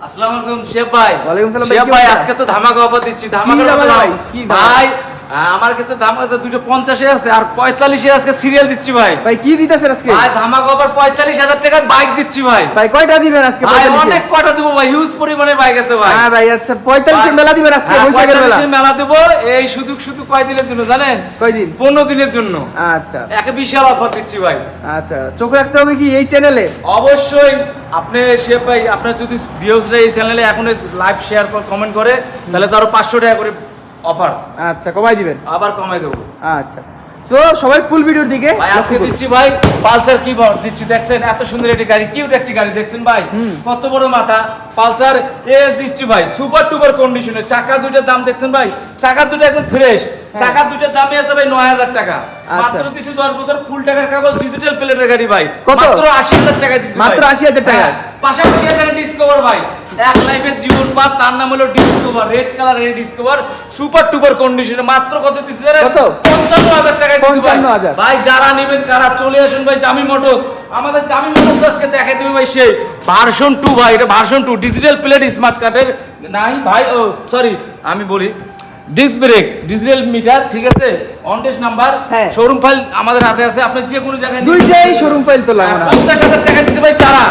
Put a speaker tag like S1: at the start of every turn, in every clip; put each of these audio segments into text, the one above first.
S1: আসসালামু আলাইকুম শেফ ভাই।
S2: ওয়ালাইকুম সালাম
S1: শেফ ভাই আজকে তো ধামাকা অফার দিচ্ছি। ধামাকা
S2: ভাই কি
S1: ভাই আমার কাছে দাম আছে 250 আছে আর 45 আজকে সিরিয়াল দিচ্ছি ভাই।
S2: ভাই কি দিতেছেন আজকে?
S1: ভাই ধামাকা অফার 45,000 টাকার বাইক দিচ্ছি ভাই।
S2: ভাই কয়টা দিবেন আজকে?
S1: ভাই অনেক কয়টা দেব ভাই, হিউজ পরিমাণে বাইক আছে ভাই।
S2: হ্যাঁ ভাই আচ্ছা 45 মেলা দিবেন আজকে বৈশাখের মেলা।
S1: 45 মেলা দেব। এই শুধু কয় দিনের জন্য জানেন?
S2: কয়দিন?
S1: 15 দিনের জন্য।
S2: আচ্ছা
S1: একে বিশাল অফার দিচ্ছি ভাই।
S2: আচ্ছা চোখ রাখতে হবে কি এই চ্যানেলে?
S1: অবশ্যই আপনি শেফ ভাই আপনার যদি ভিউজরা এই চ্যানেলে এখন লাইভ শেয়ার কমেন্ট করে তাহলে তো আরো 500 টাকা করে অফার
S2: আচ্ছা কমাই দিবেন?
S1: আবার কমাই দেবো।
S2: আচ্ছা তো সবাই ফুল ভিডিওর দিকে
S1: ভাই আজকে দিচ্ছি ভাই পালসার কি দিচ্ছি দেখছেন, এত সুন্দর একটি গাড়ি, কিউট একটি গাড়ি দেখছেন ভাই, কত বড় মাথা পালসার এস দিচ্ছি ভাই সুপার টুপার কন্ডিশনে। চাকা দুইটার দাম দেখছেন ভাই, চাকা দুটো একদম ফ্রেশ, চাকা দুটোর দামই আছে ভাই 9,000 টাকা। মাত্র দিচ্ছি 10 বছর ফুল টাকার কাগজ ডিজিটাল প্লেটের গাড়ি ভাই, মাত্র 80,000 টাকা দিচ্ছি
S2: মাত্র 80,000 টাকা।
S1: পাশাপাশি এখানে ডিসকভার ভাই, এক লাইফের জীবন পার, তার নাম হলো ডিসকভার, রেড কালারের ডিসকভার সুপার টুপার কন্ডিশনে। মাত্র কত দিচ্ছি
S2: কত?
S1: 55,000 টাকা দিচ্ছি ভাই।
S2: 55,000
S1: ভাই যারা নেবেন কারা চলে আসুন ভাই জামি মোটরস। আমাদের জামি মোটরস আজকে দেখাই দেবে ভাই সেই ভার্সন 2 ভাই, এটা ভার্সন 2 ডিজিটাল প্লেট স্মার্ট কার্ডের নাই ভাই, ও সরি আমি বলি ডিস্ক ব্রেক ডিজিটাল মিটার, ঠিক আছে, on test number, showroom file আমাদের হাতে আছে, আপনি যে কোনো জায়গায়
S2: দুইটাই শোরুম ফাইল তো লাগে না।
S1: 50,000 টাকা দিতে ভাই তারা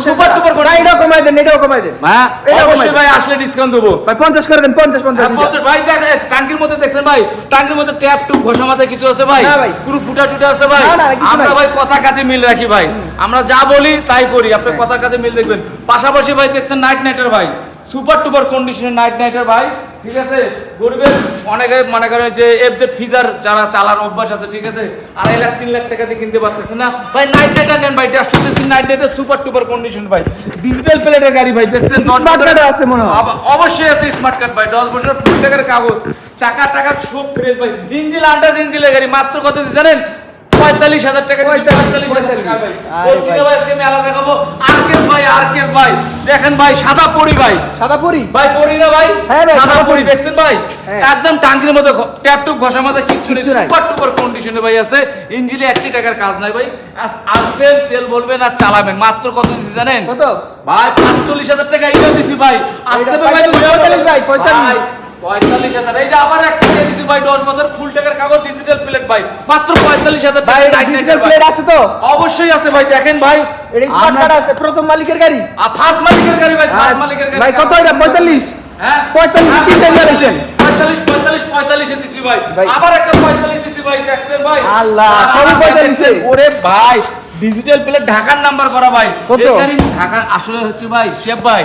S1: সুপার টুপার করে।
S2: এটাও কমাই দেন, এটাও কমাই দেন।
S1: হ্যাঁ
S2: এটাও কমাই
S1: অবশ্যই
S2: দেন
S1: ভাই, আসলে ডিসকাউন্ট দেবো
S2: ভাই 50 করে দেন, 50
S1: 50 ভাই। দেখেন টাঙ্কির মধ্যে দেখছেন ভাই, টাঙ্কির মধ্যে ট্যাপ টুপ ঘষা মাথায় কিছু আছে ভাই,
S2: না ভাই।
S1: পুরো ফুটা টুটা আছে ভাই।
S2: না, না, কিছু
S1: আমরা
S2: নাই।
S1: ভাই কথা কাজে মিল রাখি ভাই, আমরা যা বলি তাই করি, আপনি কথা কাজে মিল দেখবেন। পাশাপাশি ভাই দেখছেন নাইট নাইটার ভাই, সুপার টুপার কন্ডিশনের নাইট নাইটার ভাই, ঠিক আছে। গরিবের অনেকে মনে করেন যে এফজেড ফিজার যারা চালার অভ্যাস আছে, ঠিক আছে, 2.5 লাখ 3 লাখ টাকা দিয়ে কিনতে পারতেছে না ভাই, নাইট নাইটার নেন ভাই, 150 নাইট নাইটার সুপার টুপার কন্ডিশন ভাই, ডিজিটাল প্লেটের গাড়ি ভাই দেখছেন।
S2: স্মার্ট কার্ড আছে মনে হয়।
S1: অবশ্যই আছে স্মার্ট কার্ড ভাই, 10 বছর ফুল টাকার কাগজ, চাকা টাকা সব ফ্রেশ ভাই, ইঞ্জিন আন্ডাজ ইঞ্জিনের গাড়ি। মাত্র কত দিচ্ছেন জানেন? 45,000 টাকা। 45,000 টাকা ভাই। বলছি না ভাই আজকে আমি আলাদা দেখাবো। আরকেএস ভাই, আরকেএস ভাই দেখেন ভাই, সাদা পরি ভাই,
S2: সাদা পরি
S1: ভাই পরি না ভাই,
S2: হ্যাঁ ভাই,
S1: সাদা
S2: সাদা
S1: পরি
S2: পরি।
S1: দেখছেন ভাই,
S2: হ্যাঁ।
S1: একদম টাঙ্কির মতো ট্যাপ টুপ ঘষা মাথা কিচ্ছু নেই,
S2: কিচ্ছু নাই।
S1: সুপার টুপার কন্ডিশনে ভাই আছে, ইঞ্জিনে 1 টাকার কাজ নাই ভাই। আসবেন তেল বলবেন আর চালাবেন। মাত্র কত দিচ্ছি জানেন?
S2: কত
S1: ভাই 45,000 টাকা এইটাও দিচ্ছি ভাই। আসতে হবে ভাই
S2: 45 ভাই, 45
S1: 45,000। এই যে আবার একটা দিয়ে দিছি ভাই, 10 বছর ফুল টাকার কাগজ ডিজিটাল প্লেট ভাই, মাত্র 45,000
S2: ভাই
S1: টাকা।
S2: ডিজিটাল প্লেট আছে তো?
S1: অবশ্যই আছে ভাই, দেখেন ভাই
S2: এটা স্মার্ট কার্ড আছে, প্রথম মালিকের গাড়ি।
S1: আর ফার্স্ট মালিকের গাড়ি ভাই, ফার্স্ট মালিকের গাড়ি
S2: ভাই কত এটা? 45
S1: হ্যাঁ
S2: 45 তিনটা নিয়েছেন।
S1: 45 এ দিছি ভাই,
S2: ভাই।
S1: আবার একটা 45 দিছি ভাই, দেখছেন ভাই।
S2: আল্লাহ, সবই 45 এ।
S1: ওরে ভাই ডিজিটাল প্লেট ঢাকার নাম্বার করা ভাই।
S2: কত?
S1: এই গাড়ি ঢাকার আসলে হচ্ছে ভাই শেফ ভাই,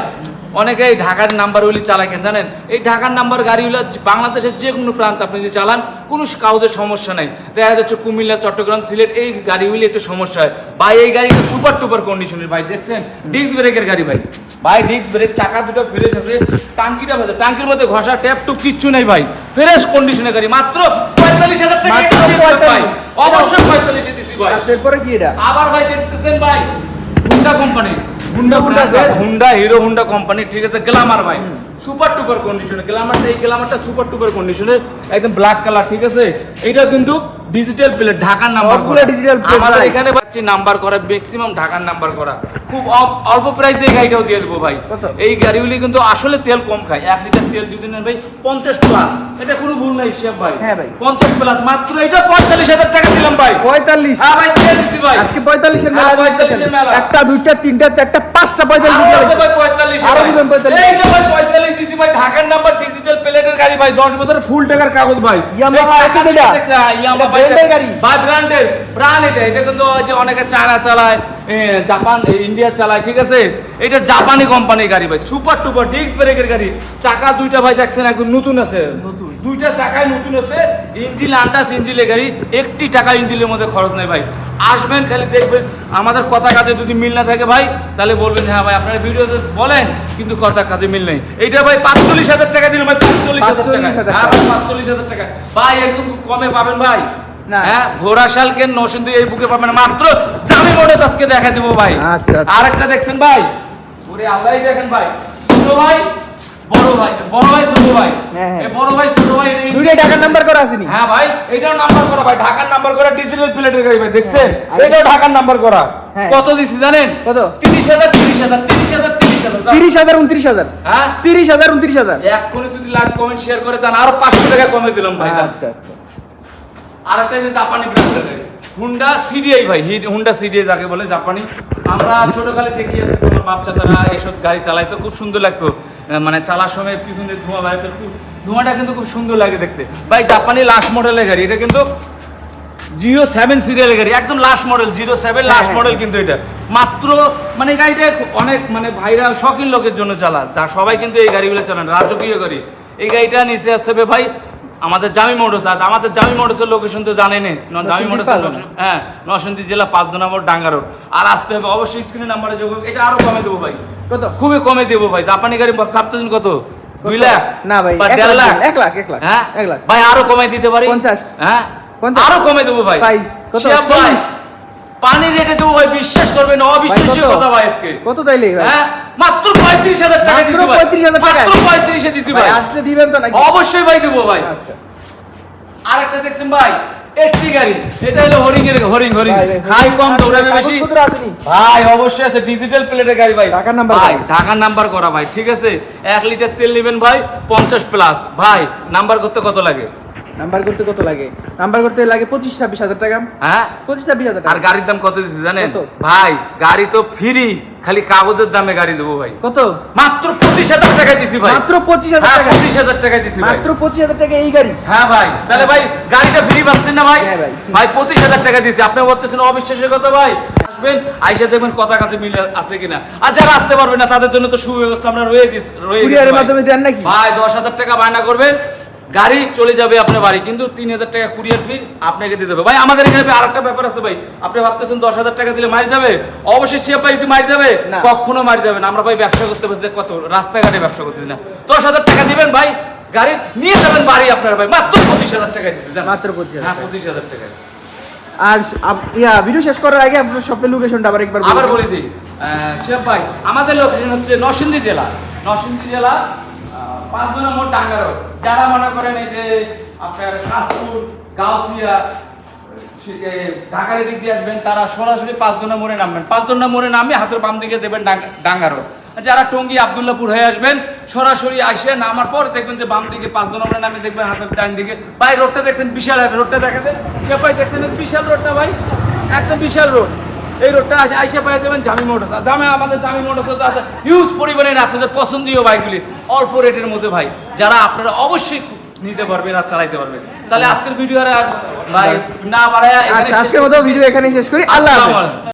S1: অনেকেই ঢাকার নাম্বারগুলি চালায় কেন জানেন? এই ঢাকার নাম্বার গাড়িগুলো বাংলাদেশের যে কোনো প্রান্ত আপনি যদি চালান কোনো কাউদের সমস্যা নাই। দেখা যাচ্ছে কুমিল্লা, চট্টগ্রাম, সিলেট এই গাড়িগুলি একটু সমস্যা হয় ভাই। এই গাড়িটা সুপার টুপার কন্ডিশনের ভাই, দেখছেন ডিস্ক ব্রেকের গাড়ি ভাই, ভাই ডিস্ক ব্রেক, চাকা দুটো ফ্রেশ আছে, টাঙ্কিটা ভাই, টাঙ্কির মধ্যে ঘষা ট্যাপ টুপ কিচ্ছু নেই ভাই, ফ্রেশ কন্ডিশনের গাড়ি। মাত্র 45,000 টাকা
S2: মাত্র
S1: ভাই,
S2: 45
S1: অবশ্যই 45 এ দিছি ভাই।
S2: আচ্ছা এরপরে কি এটা?
S1: আবার ভাই দেখতেছেন ভাই Honda company, Honda hero Honda company, ঠিক আছে, গ্ল্যামার ভাই সুপার টুপার কন্ডিশনে। গ্ল্যামারটা এই গ্ল্যামারটা সুপার টুপার কন্ডিশনে, একদম ব্ল্যাক কালার, ঠিক আছে। এটা কিন্তু ডিজিটাল প্লেট, ঢাকার নাম্বার
S2: সবগুলো digital plate
S1: আমাদের
S2: ভাই।
S1: এখানে পাচ্ছি নাম্বার করা, ম্যাক্সিমাম ঢাকার নাম্বার করা, খুব অল্প প্রাইসে এই গাড়িটাও দিয়ে দেবো ভাই।
S2: কত?
S1: এই গাড়িগুলি কিন্তু আসলে তেল কম খায়, 1 লিটার তেল যদি নেন ভাই 50 প্লাস, এটা কোনো ভুল নাই শেফ ভাই।
S2: হ্যাঁ ভাই।
S1: 50 প্লাস, মাত্র এটা 45,000 টাকা দিলাম ভাই।
S2: 45
S1: হ্যাঁ ভাই দিয়ে দিছি ভাই।
S2: আজকে 45 এর
S1: হ্যাঁ,
S2: মেলা
S1: 45 এর মেলা।
S2: একটা দুইটা তিনটা চারটা পাঁচটা 45
S1: আরো আছে
S2: দিতে
S1: ভাই 45
S2: আরো দিবেন 45
S1: এইটা ভাই 45 দিছি ভাই, ঢাকার নাম্বার ডিজিটাল প্লেটের গাড়ি ভাই, 10 বছর ফুল টাকার কাগজ ভাই।
S2: ইয়ামাহা আছে যেটা?
S1: ইয়ামাহা
S2: এটা brand এর গাড়ি।
S1: ভাই ব্র্যান্ডের ব্র্যান্ড এটা কিন্তু ওই যে অনেকে চায়না চালায়, জাপান, ইন্ডিয়া চালায়, ঠিক আছে। এটা জাপানি কোম্পানির গাড়ি ভাই, সুপার টুপার ডিস্ক ব্রেকের গাড়ি, চাকা দুইটা ভাই দেখছেন একদম নতুন আছে, নতুন দুইটা চাকায় নতুন আছে, ইঞ্জিন আন্টাস ইঞ্জিনের গাড়ি, 1 টাকা ইঞ্জিনের মধ্যে খরচ নেই ভাই। আসবেন খালি দেখবেন, আমাদের কথা কাজে যদি মিল না থাকে ভাই তাহলে বলবেন হ্যাঁ ভাই আপনারা ভিডিওতে বলেন কিন্তু কথা কাজে মিল নেই। এইটা ভাই 45,000 টাকা দিন ভাই, 45,000 টাকা। হ্যাঁ ভাই 45,000 টাকা ভাই, এরকম কমে পাবেন ভাই
S2: না।
S1: হ্যাঁ ঘোড়াশাল কেন নরসিংদী এই বুকে পাবেন মাত্র জামি মোড়ে আজকে দেখা দেবো ভাই।
S2: আচ্ছা।
S1: আরেকটা দেখছেন ভাই, ওরে আল্লাহই দেখেন ভাই, ছোট ভাই বড় ভাই, বড় ভাই ছোট ভাই,
S2: হ্যাঁ।
S1: এই বড় ভাই ছোট ভাই
S2: দুইটাই ঢাকার নাম্বার করা আসেনি?
S1: হ্যাঁ ভাই এটাও নাম্বার করা ভাই, ঢাকার নাম্বার করা ডিজিটাল প্লেটের গাড়ি ভাই, দেখছেন এটাও ঢাকার নাম্বার করা।
S2: হ্যাঁ।
S1: কত দিছি জানেন?
S2: কত?
S1: 30,000 30,000 30,000 30,000 যাও।
S2: 30,000 29,000
S1: হ্যাঁ
S2: 30,000 29,000
S1: এক্ষুনি যদি লাইক কমেন্ট শেয়ার করে যান আরো 500 টাকা কমে দিলাম ভাই যান।
S2: আচ্ছা আচ্ছা
S1: আর একটা যে জাপানি ব্র্যান্ডের হুন্ডা সিডিআই ভাই হুন্ডা সিডিআই যাকে বলে জাপানি। আমরা ছোটকালে দেখি তোমার বাচ্চারা এইসব গাড়ি চালাইতো খুব সুন্দর লাগতো, মানে চালার সময় পিছনে ধোঁয়া বাইরে খুব ধোঁয়াটা কিন্তু খুব সুন্দর লাগে দেখতে ভাই। জাপানি লাস্ট মডেলের গাড়ি এটা কিন্তু 07 সিরিয়ালের গাড়ি, একদম লাস্ট মডেল 07 লাস্ট
S2: হ্যাঁ,
S1: মডেল কিন্তু এটা মাত্র মানে গাড়িটা অনেক মানে ভাইরা শখিন লোকের জন্য চালা, যা সবাই কিন্তু এই গাড়িগুলো চালান রাজকীয় গাড়ি। এই গাড়িটা নিচে আসতে হবে ভাই আমাদের জামি মোটরস। আর আমাদের জামি মোটরসের লোকেশন তো জানেন, জামি মোটরসের লোকেশন হ্যাঁ নরসিংদী জেলা 5 নম্বর ডাঙ্গা রোড। আর আসতে হবে অবশ্যই স্ক্রিনে নাম্বারে যোগাযোগ। এটা আরো কমে দেবো ভাই,
S2: কত
S1: খুবই কমে দেবো ভাই। জাপানি গাড়ি ভাবতেছেন কত 2 লাখ
S2: না ভাই
S1: বা
S2: 1
S1: 1.5 লাখ?
S2: লাখ 1 লাখ 1 লাখ
S1: হ্যাঁ
S2: 1 লাখ
S1: ভাই আরো কমে দিতে পারি
S2: 50
S1: হ্যাঁ
S2: 50
S1: আরো কমে দেবো ভাই।
S2: ভাই কত
S1: শিহাব ভাই
S2: 40
S1: পানি রেটে দেবো ভাই, বিশ্বাস করবেন অবিশ্বাস্য
S2: কত?
S1: কথা ভাই আজকে।
S2: কত তাইলে ভাই
S1: হ্যাঁ মাত্র 35,000 টাকা
S2: মাত্র
S1: দিছি ভাই,
S2: 35,000 টাকা?
S1: মাত্র 35 এ দিছি
S2: ভাই
S1: ভাই।
S2: আসলে দিবেন তো নাকি
S1: অবশ্যই ভাই দেবো ভাই।
S2: আচ্ছা
S1: আরেকটা দেখছেন ভাই এসটি গাড়ি, এটা হলো হরিং এর হরিং
S2: ভাই, ভাই,
S1: খাই কম দৌড়াবে বেশি
S2: কাগজপত্র আসেনি
S1: ভাই। অবশ্যই আছে ডিজিটাল প্লেটের গাড়ি ভাই,
S2: ঢাকার নাম্বার
S1: ভাই
S2: করা।
S1: ঢাকার নাম্বার করা ভাই, ঠিক আছে। 1 লিটার তেল নেবেন ভাই 50 প্লাস ভাই। নাম্বার করতে কত লাগে?
S2: নাম্বার করতে কত লাগে? নাম্বার করতে লাগে 25-26,000 টাকা
S1: হ্যাঁ
S2: 25-26,000
S1: আর
S2: টাকা
S1: গাড়ির দাম কত দিচ্ছে জানেন
S2: কত?
S1: ভাই? গাড়ি তো ফ্রি, খালি কাগজের দামে গাড়ি দেবো ভাই।
S2: কত
S1: মাত্র 25,000 টাকা দিছি ভাই,
S2: মাত্র 25,000
S1: হ্যাঁ
S2: টাকা
S1: 25,000 টাকা দিছি ভাই।
S2: মাত্র 25,000 টাকা এই গাড়ি
S1: হ্যাঁ ভাই তাহলে ভাই গাড়িটা ফ্রি পাচ্ছেন না ভাই?
S2: হ্যাঁ ভাই।
S1: ভাই 25,000 টাকা দিছি, আপনি বলতেছেন অবিশ্বাস্য কথা ভাই। আসবেন আইসা দেখবেন কথা কাছে মিল আছে কিনা। আর যারা আসতে পারবে না তাদের জন্য তো সুব্যবস্থা আমরা রয়ে দিছি
S2: কুরিয়ারের মাধ্যমে দেন নাকি
S1: ভাই। 10,000 টাকা বায়না করবেন, গাড়ি চলে যাবে আপনার বাড়ি, কিন্তু 3,000 টাকা কুরিয়ার ফি আপনাকে দিতে হবে ভাই। আমাদের এখানে আরেকটা ব্যাপার আছে ভাই, আপনি ভাবতেছেন 10,000 টাকা দিলে মার যাবে, অবশ্যই সে ভাই কি মার যাবে?
S2: না।
S1: কখনো মার যাবে না। আমরা ভাই ব্যবসা করতে পারছি কত রাস্তাঘাটে ব্যবসা করতেছি না। 10,000 টাকা দিবেন ভাই, গাড়ি নিয়ে যাবেন বাড়ি আপনার ভাই, মাত্র 25,000 টাকা দিচ্ছি জান।
S2: মাত্র 25,000
S1: হ্যাঁ 25,000 টাকা।
S2: আর ভিডিও শেষ করার আগে আপনার শপের লোকেশনটা আবার একবার
S1: আবার বলে দিই শিহাব ভাই, আমাদের লোকেশন হচ্ছে নরসিংদী জেলা 5 নম্বর ডাঙ্গা রোড। যারা মনে করেন এই যে আপনার কাশপুর গাউসিয়া ঢাকার দিক দিয়ে আসবেন, তারা সরাসরি 5 নম্বরে নামবেন। 5 নম্বরে নামে হাতের বাম দিকে দেবেন ডাঙ্গা রোড। যারা টঙ্গী আব্দুল্লাহপুর হয়ে আসবেন, সরাসরি আসে নামার পর দেখবেন যে বাম দিকে 5 নম্বরে নামে দেখবেন হাতের ডান দিকে ভাই রোডটা দেখছেন বিশাল রোডটা দেখাতেন ভাই, দেখছেন বিশাল রোডটা ভাই, একদম বিশাল রোড। এই রোডটা আইসা পাই যাবেন জামি মোটরস। আমাদের জামি মোটরস তো আছে ইউজ পরিমাণে আপনাদের পছন্দীয় বাইকগুলি অল্প রেটের মধ্যে ভাই, যারা আপনারা অবশ্যই নিতে পারবেন আর চালাইতে পারবেন। তাহলে আজকের ভিডিও আর ভাই না বাড়ায়
S2: আচ্ছা আজকের মতো ভিডিও এখানেই শেষ করি। আল্লাহ হাফেজ।